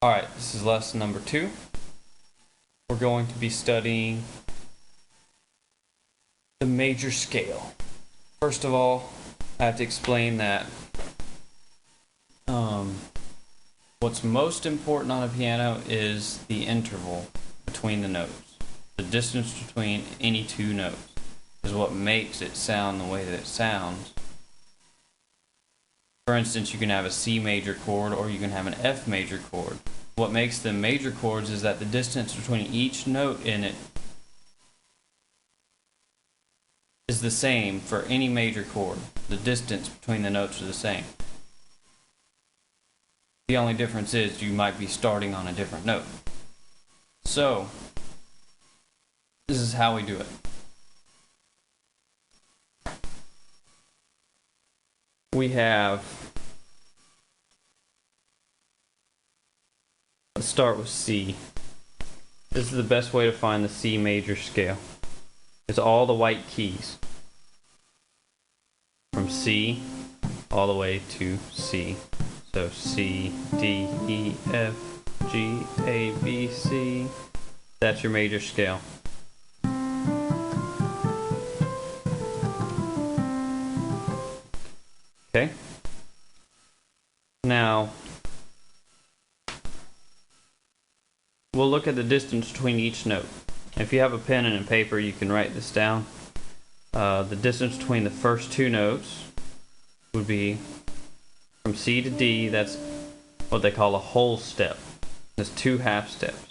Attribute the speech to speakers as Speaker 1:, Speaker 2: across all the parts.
Speaker 1: Alright, this is lesson number 2. We're going to be studying the major scale. First of all, I have to explain that what's most important on a piano is the interval between the notes. The distance between any two notes is what makes it sound the way that it sounds. For instance, you can have a C major chord or you can have an F major chord. What makes them major chords is that the distance between each note in it is the same for any major chord. The distance between the notes are the same. The only difference is you might be starting on a different note. So, this is how we do it. We have, let's start with C. This is the best way to find the C major scale. It's all the white keys from C all the way to C. So C, D, E, F, G, A, B, C. That's your major scale. Okay? Now, we'll look at the distance between each note. If you have a pen and a paper, you can write this down. The distance between the first two notes would be from C to D. That's what they call a whole step. There's 2 half steps.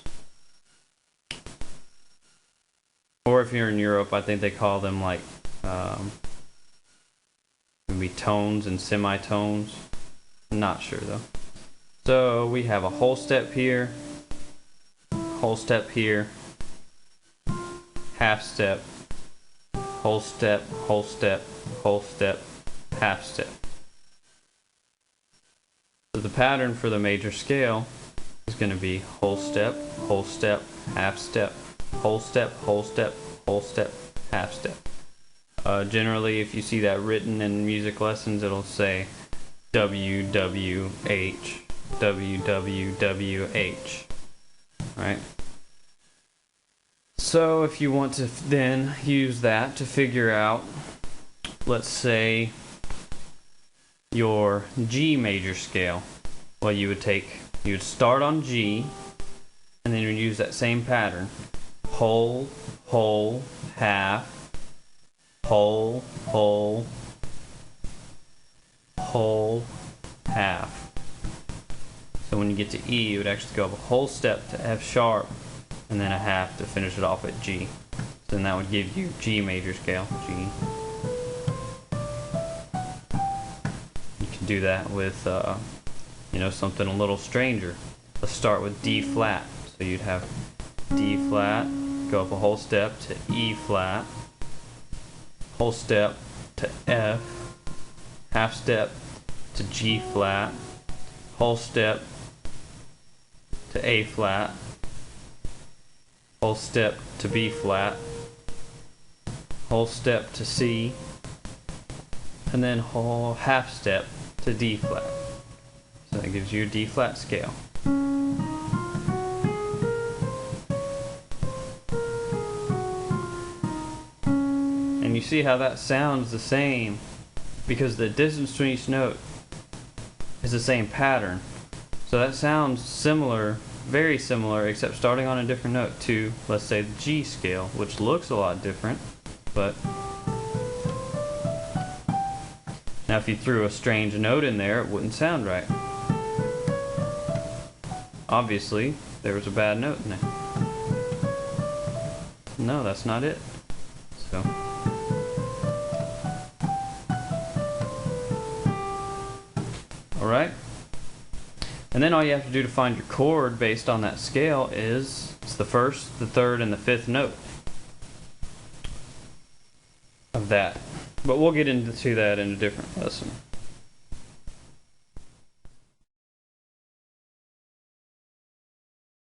Speaker 1: Or if you're in Europe, I think they call them like maybe tones and semitones. I'm not sure though. So we have a whole step here, whole step here, half step, whole step, whole step, whole step, half step. So the pattern for the major scale is going to be whole step, half step, whole step, whole step, whole step, half step. Generally, if you see that written in music lessons, it'll say W, W, H, W, W, W, H. Right? So if you want to then use that to figure out, let's say, your G major scale, well, you would start on G, and then you would use that same pattern. Whole, whole, half, whole, whole, whole, half. So when you get to E, you would actually go up a whole step to F sharp, and then a half to finish it off at G. So then that would give you G major scale, G. Do that with something a little stranger. Let's start with D flat. So you'd have D flat, go up a whole step to E flat, whole step to F, half step to G flat, whole step to A flat, whole step to B flat, whole step to C, and then whole half step to D flat. So that gives you a D flat scale. And you see how that sounds the same because the distance between each note is the same pattern. So that sounds similar, very similar, except starting on a different note to, let's say, the G scale, which looks a lot different, but now if you threw a strange note in there, it wouldn't sound right. Obviously, there was a bad note in there. No, that's not it. So, alright. And then all you have to do to find your chord based on that scale is it's the first, the third, and the fifth note of that. But we'll get into that in a different lesson.